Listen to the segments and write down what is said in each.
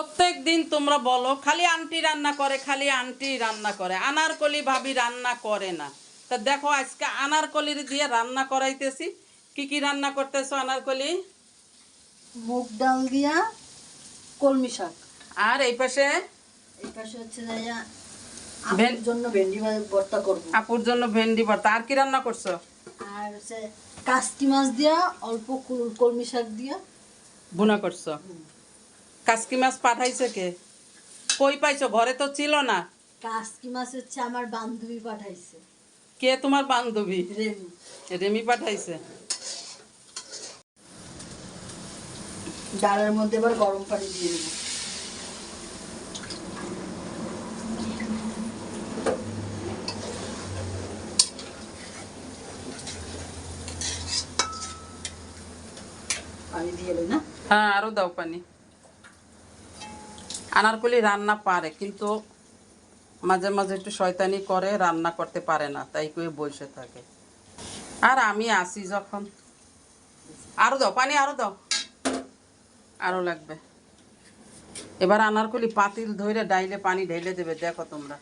প্রত্যেক দিন তোমরা বলো খালি আন্টি রান্না করে, খালি আন্টি রান্না করে, আনারকলি ভাবি রান্না করে না। তা দেখো আজকে আনারকলির দিয়ে রান্না করাইতেছি। কি কি রান্না করতেছো আনারকলি? মুগ ডাল দিয়া কলমি শাক। আর এই পাশে হচ্ছে আপুর জন্য ভেন্ডি ভর্তা করব। আপুর জন্য ভেন্ডি ভর্তা। আর কি রান্না করছো? আর হচ্ছে কাসকি মাছ দিয়া অল্প কলমি শাক দিয়া ভুনা করছো। কাসকি মাছ পাঠাইছে কে? কই পাইছো? ঘরে তো ছিল না। কাসকি মাছ হচ্ছে আমার বান্ধবী পাঠাইছে। কে তোমার বান্ধবী? রেমি। রেমি পাঠাইছে। ডালের মধ্যে এবার গরম পানি দিয়ে দেবো। পানি দিয়ে দেবো না? হ্যাঁ, আরো দাও পানি। আনারকলি রান্না পারে, কিন্তু মাঝে মাঝে একটু শয়তানি করে, রান্না করতে পারে না, তাই করে বসে থাকে। আর আমি আসি যখন। আরো দাও পানি, আরো দাও, আরো লাগবে। এবার আনারকলি পাতিল ধরে ডাইলে পানি ঢেলে দেবে, দেখো তোমরা।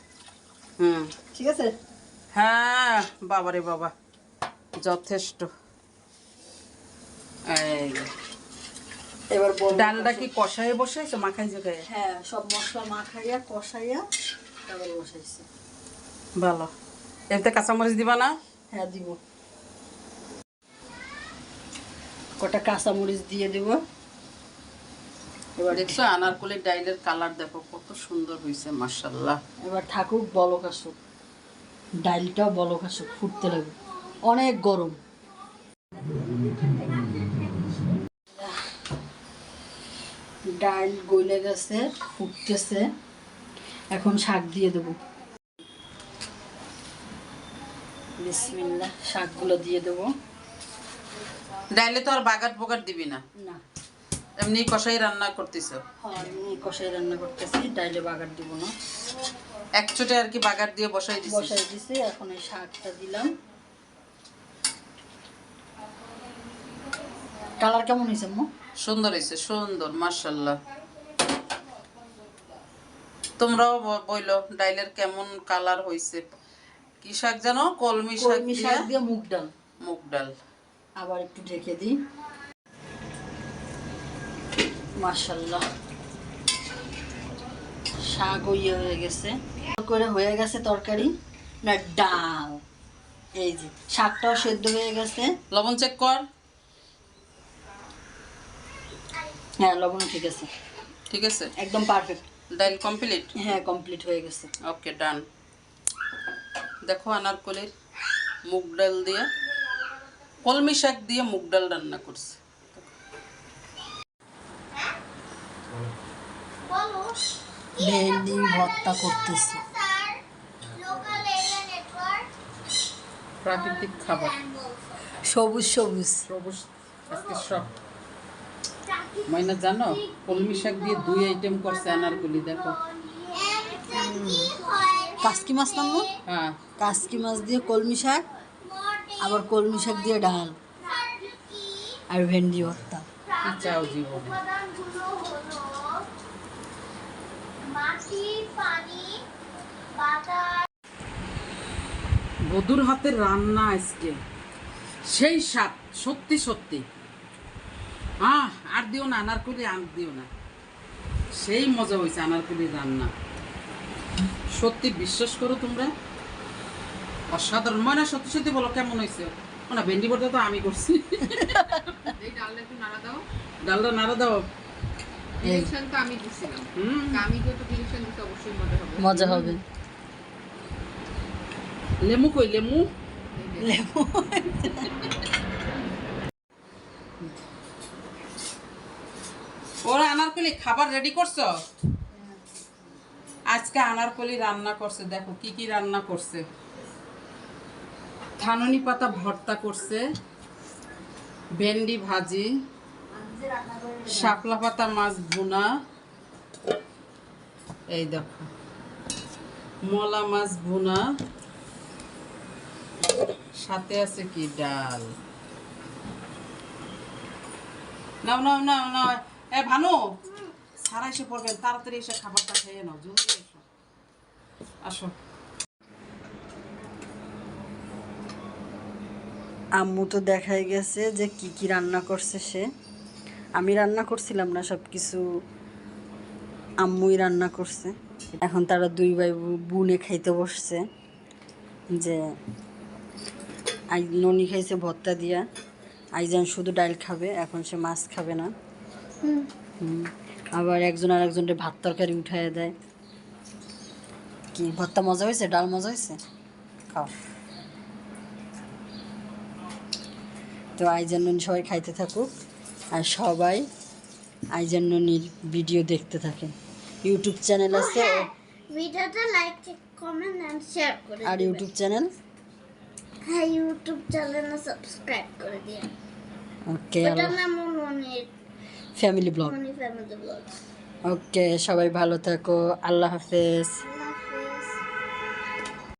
ঠিক আছে। হ্যাঁ বাবারে বাবা, যথেষ্ট। এই এবার ডালটা কি কষায় বসাইছো মাখাই জায়গায়? হ্যাঁ, সব মশলা মাখাইয়া কষাইয়া তারপর বসাইছি। ভালো। এতে কাঁচামরিচ দিবা না? হ্যাঁ দিব। কটা কাঁচামরিচ দিয়ে দেব। এবার দেখছো আনারকলির ডাইলের কালার দেখো কত সুন্দর হয়েছে, মাশাআল্লাহ। এবার ঠাকুর বলক আসুক, ডালটাও বলক আসুক, ফুটতে লাগবে, অনেক গরম। ডাল গলে গেছে, ফুটতেছে, এখন শাক দিয়ে দেবো। বিসমিল্লাহ, শাকগুলো দিয়ে দেবো। ডাইলে তো আর বাগাট বোগাট দিবি না, না, এমনি কষাই রান্না করতেছো? হ্যাঁ আমি কষাই রান্না করতেছি, ডাইলে বাগার দিব না। একচোটে আর কি বাগাট দিয়ে বসাই দিছি। বসাই দিছি, এখন এই শাকটা দিলাম। কালার কেমন হয়েছে আম্মু? সুন্দর হয়েছে, সুন্দর, মাশাআল্লাহ। তোমরাও বইলো ডাইলের কেমন কালার হয়েছে। কি শাক জানো? কলমি শাক কলমি শাক দিয়ে মুগ ডাল। মুগ ডাল। আবার একটু ঢেকে দিই। মাশাআল্লাহ, শাক হয়ে গেছে, করে হয়ে গেছে তরকারি না ডাল। এই যে শাকটাও সেদ্ধ হয়ে গেছে। লবণ চেক কর। হ্যাঁ, লবণ ঠিক আছে, ঠিক আছে, একদম পারফেক্ট। ডাল কমপ্লিট। হ্যাঁ, কমপ্লিট হয়ে গেছে। ওকে, ডান। দেখো আনারকলির মুগ ডাল দিয়ে, কলমি শাক দিয়ে মুগ ডাল রান্না করছে। ভেন্ডি ভর্তা করতেছি। প্রাকৃতিক খাবার, সবুজ সবুজ। সবুজ আজকে সব। ময়না জানো কলমি শাক দিয়ে 2 আইটেম করছে আনারকলি, দেখো। কাসকি মাছ নামো? হ্যাঁ, কাসকি মাছ দিয়ে কলমি শাক, আবার কলমি শাক দিয়ে ডাল, আর ভেন্ডি ভর্তা। কি চাও জীবনে? বধুর হাতের রান্না আজকে সেই স্বাদ, সত্যি সত্যি। আর দিও না আনারকলি, আর দিও না, সেই মজা হয়েছে আনারকলির রান্না। সত্যি বিশ্বাস করো তোমরা, অসাধারণ। মানে সত্যি সত্যি বলো কেমন হয়েছে? না ভেন্ডি ভর্তা তো আমি করছি। এই ডালটা একটু নাড়া দাও। ডালটা নাড়া দাও। ডিরেকশন তো আমি দিছিলাম। আমি যেহেতু ডিরেকশন দিতে অবশ্যই মজা হবে। মজা হবে। লেমু কই লেমু? লেবু। ওরা আনারকলি খাবার রেডি করছো? আজকে আনারকলি রান্না করছে, দেখো কি কি রান্না করছে। থাননি পাতা ভর্তা করছে, ভেন্ডি ভাজি, শাপলা পাতা মাছ ভুনা, এই দেখো মলা মাছ ভুনা, সাথে আছে কি ডাল। নাও নাও নাও নাও, এ ভানু সারা এসে পড়বেন, তাড়াতাড়ি এসে খাবারটা খেয়ে নাও, জলদি এসো। আসো। আম্মু তো দেখাই গেছে যে কি কি রান্না করছে সে। আমি রান্না করছিলাম না, সব কিছু আম্মুই রান্না করছে। এখন তারা দুই ভাই বুনে খাইতে বসছে। যে ননি খাইছে ভর্তা দিয়া, আইজান শুধু ডাল খাবে, এখন সে মাছ খাবে না। আবার একজন আর একজনের ভাত তরকারি উঠাইয়া দেয়। কি ভর্তা মজা হয়েছে, ডাল মজা হয়েছে, খাও। তো আইজান ননি সবাই খাইতে থাকুক, আর সবাই আইজান ননির ভিডিও দেখতে থাকেন। ইউটিউব চ্যানেল আছে, ভিডিওটা লাইক কমেন্ট এন্ড শেয়ার করে আর দিবেন। ইউটিউব চ্যানেল, হ্যাঁ ইউটিউব চ্যানেলে সাবস্ক্রাইব করে দিন। ওকে, ওটার নাম মনির ফ্যামিলি ব্লগ। মনি ফ্যামিলি ব্লগ। ওকে, সবাই ভালো থাকো, আল্লাহ হাফেজ।